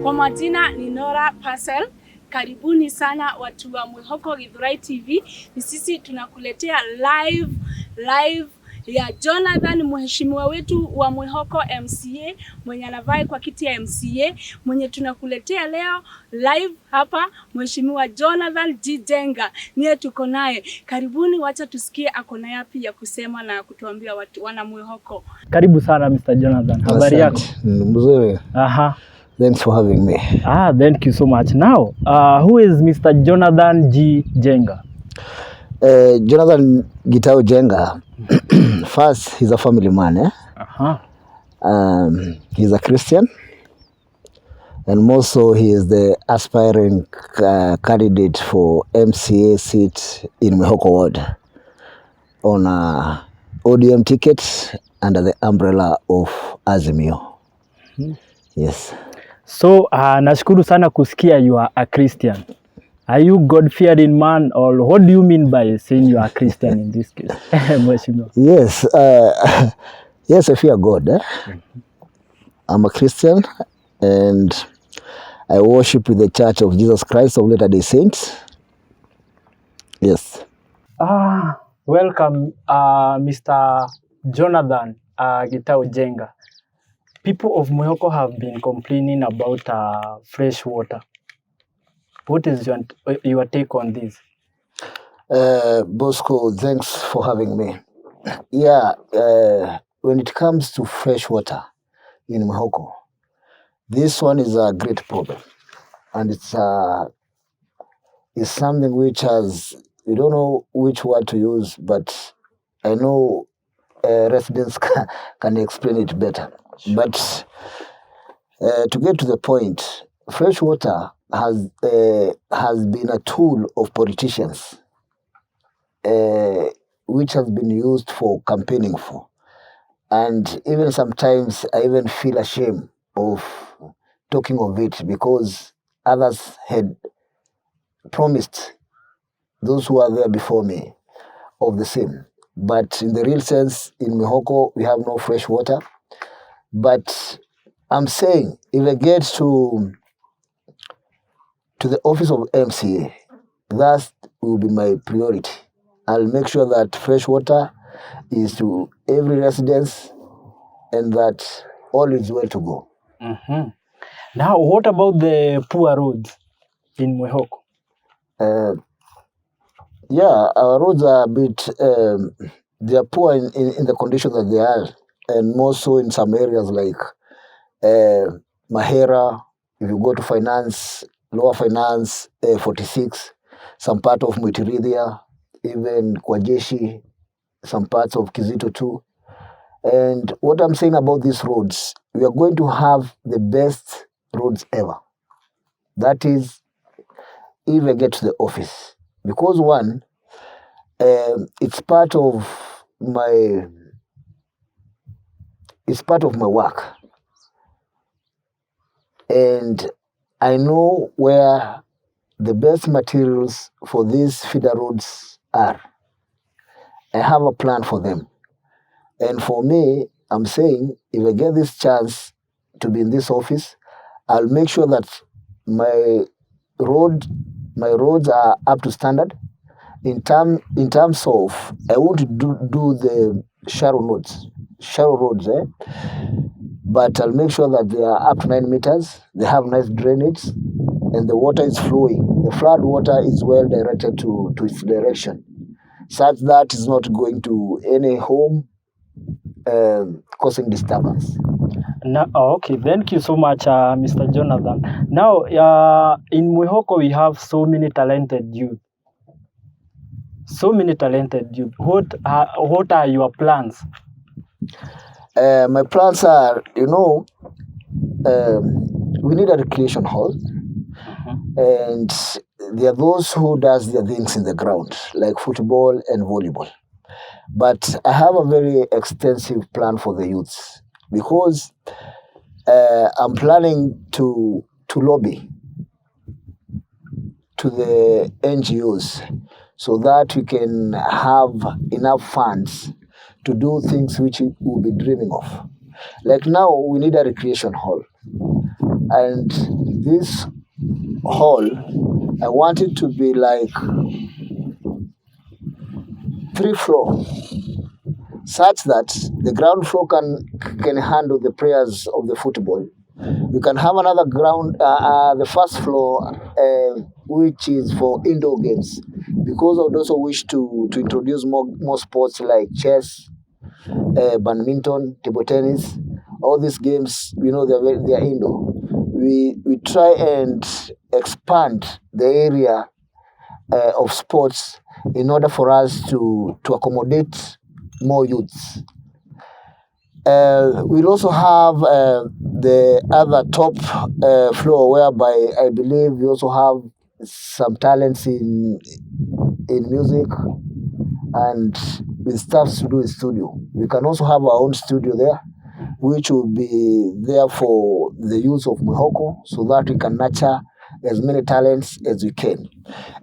Kwa majina ni Nora Parcel. Karibuni sana watu wa MWIHOKO Githurai TV. Ni sisi tunakuletea live ya Jonathan, mheshimiwa wetu wa MWIHOKO MCA, mwenye anavai kwa kiti ya MCA, mwenye tunakuletea leo live hapa, mheshimiwa Jonathan G.Njenga. Niye tuko naye. Karibuni, wacha tusikie akona yapi ya kusema na kutuambia watu wana MWIHOKO. Karibu sana Mr. Jonathan. Habari yako? Mzuri. Aha. Thanks for having me. Thank you so much. Now, who is Mr. Jonathan G.Njenga? Jonathan G.Njenga. First, he's a family man. He's a Christian, and also he is the aspiring candidate for MCA seat in MWIHOKO ward on a ODM ticket under the umbrella of Azimio. Yes. So, nashukuru sana kusikia you are a Christian. Are you God-fearing man, or what do you mean by saying you are a Christian in this case? Yes, yes, I fear God. I'm a Christian, and I worship with the Church of Jesus Christ of Latter-day Saints. Yes. Welcome, Mr. Jonathan G.Njenga. People of MWIHOKO have been complaining about fresh water. What is your take on this? Bosco, thanks for having me. Yeah, when it comes to fresh water in MWIHOKO, this one is a great problem, and it's something which has, we don't know which word to use, but I know residents can explain it better. Sure. But to get to the point, fresh water has been a tool of politicians, which has been used for campaigning for. And even sometimes I even feel ashamed of talking of it, because others had promised, those who are there before me, of the same. But in the real sense, in MWIHOKO, we have no fresh water. But I'm saying, if I get to the office of MCA, that will be my priority. I'll make sure that fresh water is to every residence, and that all is well to go. Now, what about the poor roads in MWIHOKO? Yeah, our roads are a bit, they are poor in the condition that they are, and more so in some areas like Mahera. If you go to finance, lower finance, 46, some part of Mwitiridia, even Kwajeshi, some parts of Kizito too. And what I'm saying about these roads, we are going to have the best roads ever. That is, if I get to the office. Because one, it's part of my work. And I know where the best materials for these feeder roads are. I have a plan for them. And for me, I'm saying, if I get this chance to be in this office, I'll make sure that my roads are up to standard. In terms of, I won't do the shallow roads, but I'll make sure that they are up to 9 meters, they have nice drainage, and the water is flowing. The flood water is well directed to its direction, such that it's not going to any home, causing disturbance. Okay, thank you so much, Mr. Jonathan. Now, in MWIHOKO, we have so many talented youth. What are your plans? My plans are, we need a recreation hall. And there are those who does their things in the ground, like football and volleyball. But I have a very extensive plan for the youths, because I'm planning to lobby to the NGOs so that we can have enough funds to do things which we will be dreaming of. Like now, we need a recreation hall. And this hall, I want it to be like 3 floors, such that the ground floor can handle the prayers of the football. We can have another the first floor, which is for indoor games, because I would also wish to introduce more sports like chess, badminton, table tennis. All these games, they are indoor. We try and expand the area of sports in order for us to accommodate more youths. We'll also have the other top floor, whereby I believe we also have some talents in music and with stuff to do with studio. We can also have our own studio there, which will be there for the youth of MWIHOKO, so that we can nurture as many talents as we can.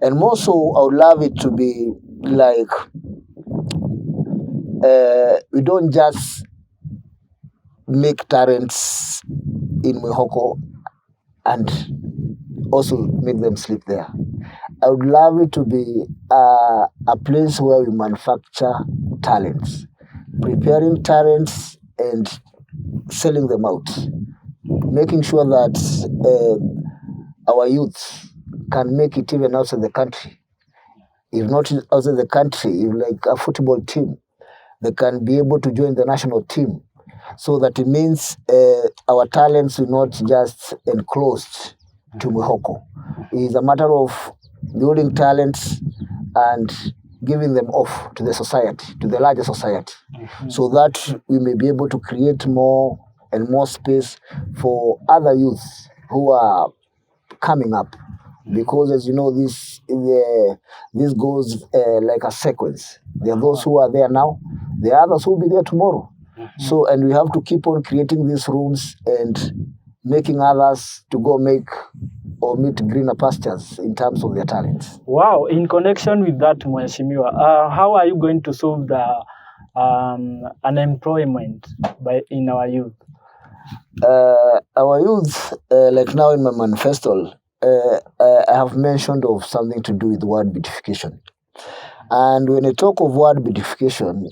And more so, I would love it to be like we don't just make talents in MWIHOKO and also make them sleep there. I would love it to be a place where we manufacture talents, preparing talents and selling them out, making sure that our youth can make it even outside the country. If not outside the country, if like a football team, they can be able to join the national team. So that it means our talents are not just enclosed to MWIHOKO. It is a matter of building talents and giving them off to the society, to the larger society, so that we may be able to create more and more space for other youths who are coming up. Because as you know, this goes like a sequence. There are those who are there now, the others who will be there tomorrow. So, and we have to keep on creating these rooms and making others to go make or meet greener pastures in terms of their talents. Wow, in connection with that, Mheshimiwa, how are you going to solve the unemployment in our youth? Our youth, like now in my manifesto, I have mentioned of something to do with word beautification. And when I talk of word beautification,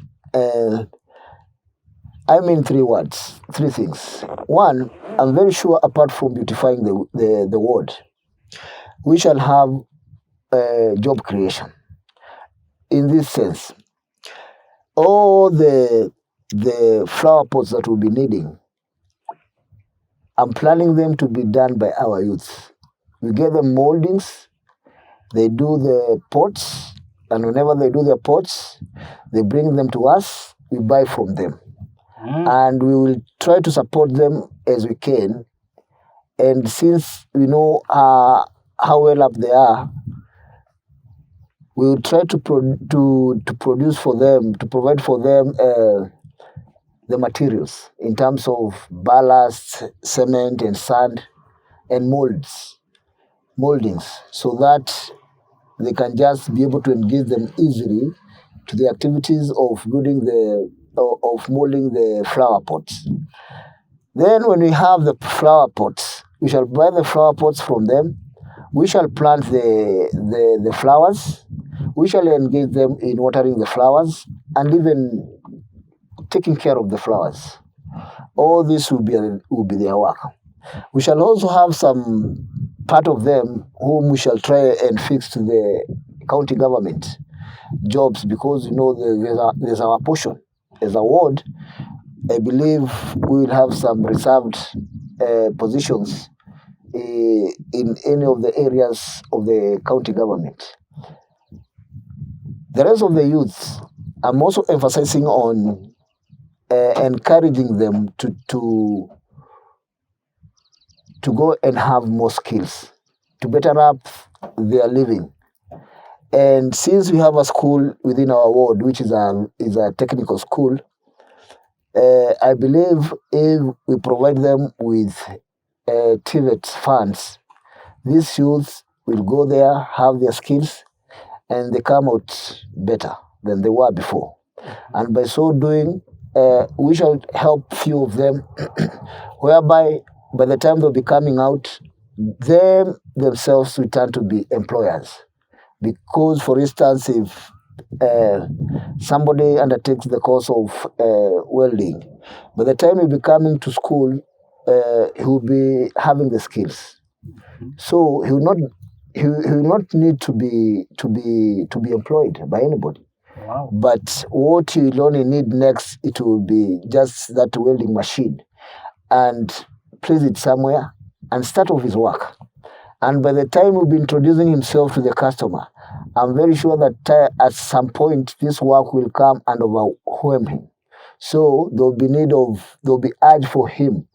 I mean 3 words, 3 things. One, I'm very sure apart from beautifying the word, we shall have job creation. In this sense, all the flower pots that we'll be needing, I'm planning them to be done by our youth. We get them moldings, they do the pots, and whenever they do their pots, they bring them to us, we buy from them. And we will try to support them as we can. And since we know how well up they are, we will try to produce for them, to provide for them the materials in terms of ballast, cement and sand and moldings, so that they can just be able to engage them easily to the activities of molding the flower pots. Then when we have the flower pots, we shall buy the flower pots from them. We shall plant the flowers. We shall engage them in watering the flowers and even taking care of the flowers. All this will be their work. We shall also have some part of them whom we shall try and fix to the county government jobs, because there's our portion. As a ward, I believe we will have some reserved positions in any of the areas of the county government. The rest of the youth, I'm also emphasizing on encouraging them to go and have more skills, to better up their living. And since we have a school within our ward, which is a technical school, I believe if we provide them with TVET funds, these youths will go there, have their skills, and they come out better than they were before. And by so doing, we shall help few of them, whereby by the time they'll be coming out, them themselves will turn to be employers. Because, for instance, if somebody undertakes the course of welding, by the time he'll be coming to school, he will be having the skills. So he will not need to be employed by anybody. Wow. But what he will only need next, it will be just that welding machine, and place it somewhere and start off his work. And by the time he'll be introducing himself to the customer, I'm very sure that at some point this work will come and overwhelm him. So there'll be urge for him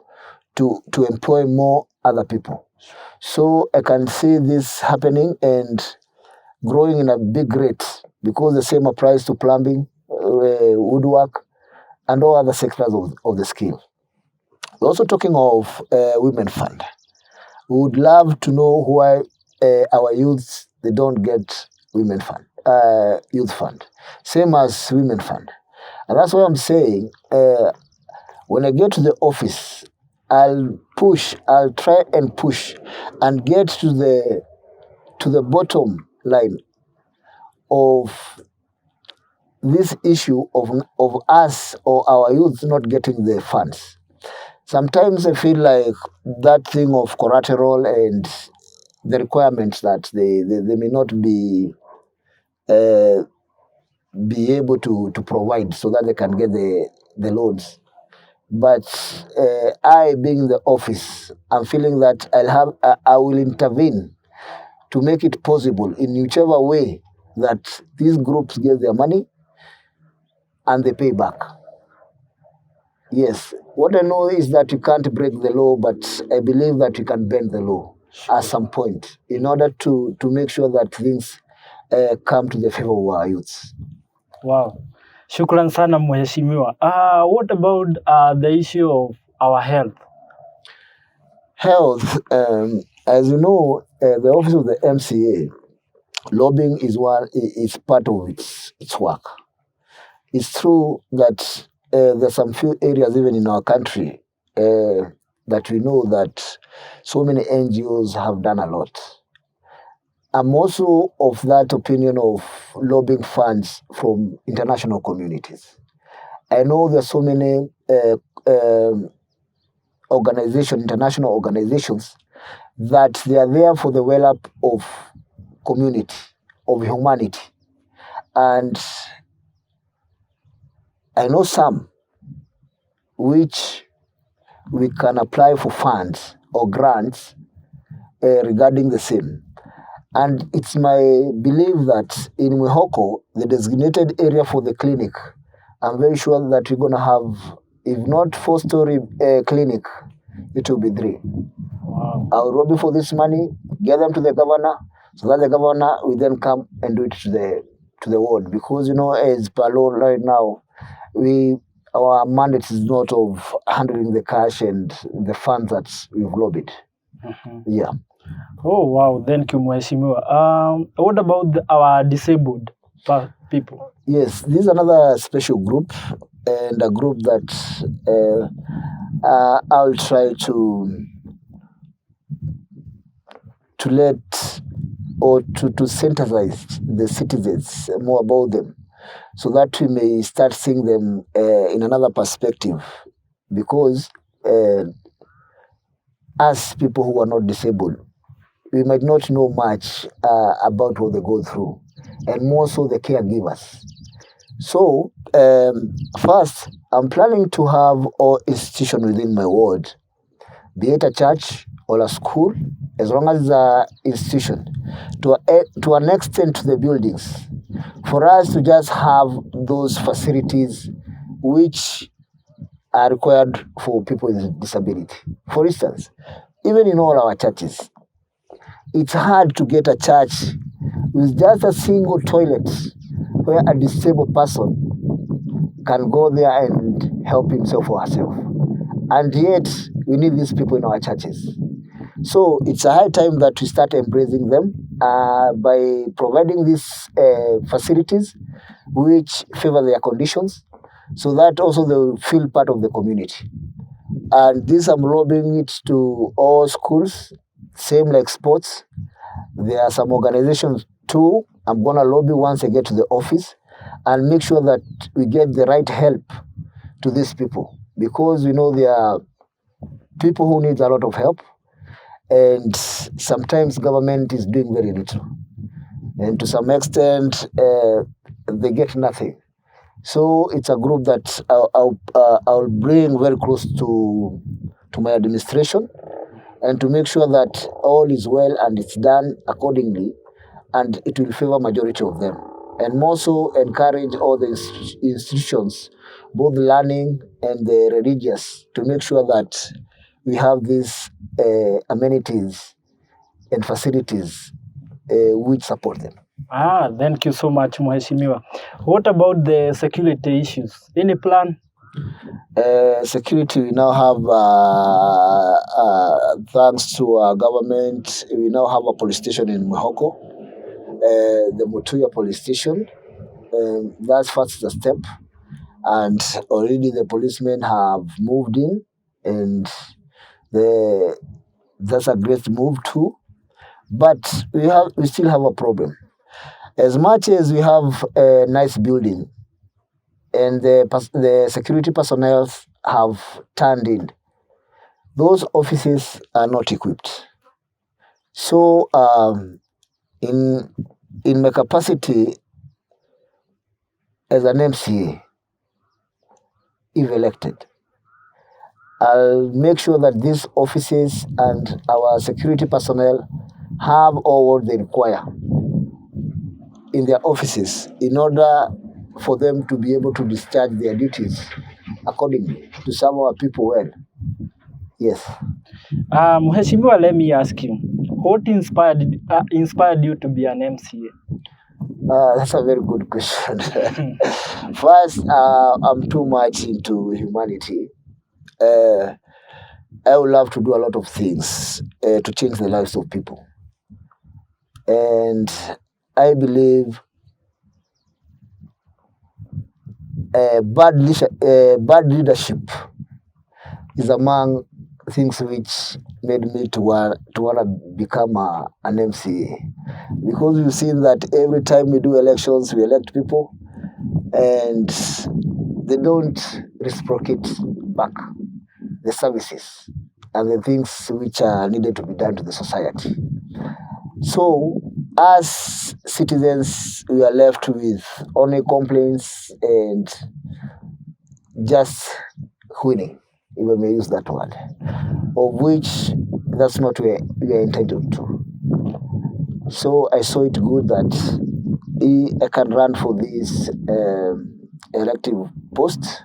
to employ more other people. So I can see this happening and growing in a big rate, because the same applies to plumbing, woodwork, and all other sectors of the skill. We're also talking of women fund. We would love to know why our youths, they don't get women fund, youth fund, same as women fund. And that's why I'm saying, when I get to the office, I'll try and push and get to the bottom line of this issue of us or our youth not getting the funds. Sometimes I feel like that thing of collateral and the requirements that they may not be able to provide so that they can get the loans. But I, being in the office, I'm feeling that I will intervene to make it possible in whichever way that these groups get their money and they pay back. Yes, what I know is that you can't break the law, but I believe that you can bend the law at some point in order to make sure that things come to the favor of our youths. Wow. Shukran sana mheshimiwa. What about the issue of our health? Health, as you know, the office of the MCA, lobbying is part of its work. It's true that there's some few areas even in our country that we know that so many NGOs have done a lot. I'm also of that opinion of lobbying funds from international communities. I know there's so many international organizations, that they are there for the well-up of community, of humanity. And I know some which we can apply for funds or grants regarding the same. And it's my belief that in MWIHOKO, the designated area for the clinic, I'm very sure that we're going to have, if not 4-story clinic, it will be 3. Wow. I'll lobby for this money, get them to the governor, so that the governor will then come and do it to the ward. Because, you know, as per law right now, our mandate is not of handling the cash and the funds that we've lobbied. Mm-hmm. Yeah. Oh, wow. Thank you, mheshimiwa. What about our disabled people? Yes, this is another special group, and a group that I'll try to let or to synthesize the citizens more about them, so that we may start seeing them in another perspective. Because as people who are not disabled, we might not know much about what they go through, and more so the caregivers. So first, I'm planning to have an institution within my ward, be it a church or a school, as long as it's an institution, to an extent to the buildings, for us to just have those facilities which are required for people with disability. For instance, even in all our churches, it's hard to get a church with just a single toilet where a disabled person can go there and help himself or herself. And yet, we need these people in our churches. So it's a high time that we start embracing them by providing these facilities which favor their conditions, so that also they will feel part of the community. And this I'm lobbying it to all schools, same like sports. There are some organizations too. I'm gonna lobby once I get to the office and make sure that we get the right help to these people, because we know there are people who need a lot of help, and sometimes government is doing very little, and to some extent they get nothing. So it's a group that I'll bring very close to my administration, and to make sure that all is well and it's done accordingly, and it will favor majority of them. And more so encourage all the institutions, both learning and the religious, to make sure that we have these amenities and facilities which support them. Thank you so much, Mheshimiwa. What about the security issues? Any plan? Security, we now have, thanks to our government, we now have a police station in MWIHOKO, the Mutuya police station. That's first the step. And already the policemen have moved in, and that's a great move too. But we still have a problem. As much as we have a nice building, and the security personnel have turned in, those offices are not equipped. So in my capacity as an MCA, if elected, I'll make sure that these offices and our security personnel have all what they require in their offices, in order for them to be able to discharge their duties accordingly, to serve our people well. Yes. Mheshimiwa, let me ask you, what inspired you to be an MCA? That's a very good question. First, I'm too much into humanity. I would love to do a lot of things to change the lives of people. And I believe bad leadership is among things which made me to want to become an MCA. Because we've seen that every time we do elections, we elect people, and they don't reciprocate back the services and the things which are needed to be done to the society. So, as citizens, we are left with only complaints and just winning, if I may use that word, of which that's not where we are entitled to. So I saw it good that I can run for this elective post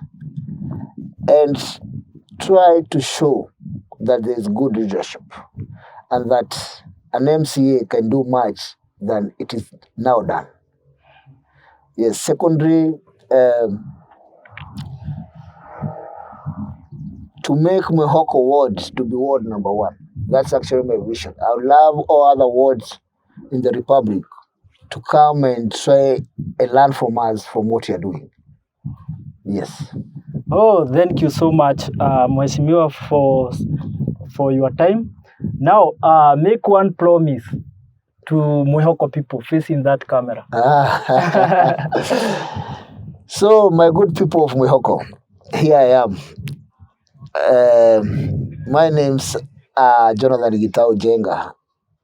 and try to show that there is good leadership, and that an MCA can do much than it is now done. Yes, secondary, to make MWIHOKO ward to be ward number 1. That's actually my vision. I would love all other wards in the Republic to come and try and learn from us, from what you're doing. Yes. Oh, thank you so much, Mheshimiwa, for your time. Now, make one promise to MWIHOKO people facing that camera. So, my good people of MWIHOKO, here I am. My name's Jonathan G.Njenga,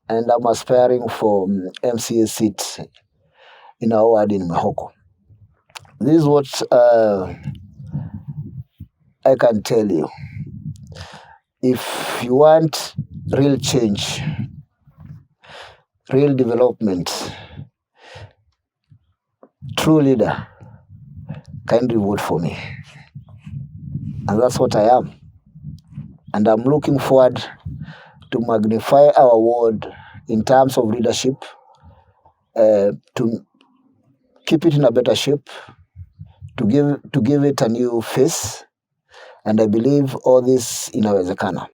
and I'm aspiring for MCA seat in our ward in MWIHOKO. This is what I can tell you. If you want real change, real development, true leader, kindly vote for me. And that's what I am. And I'm looking forward to magnify our ward in terms of leadership, to keep it in a better shape, to give it a new face, and I believe all this inawezekana.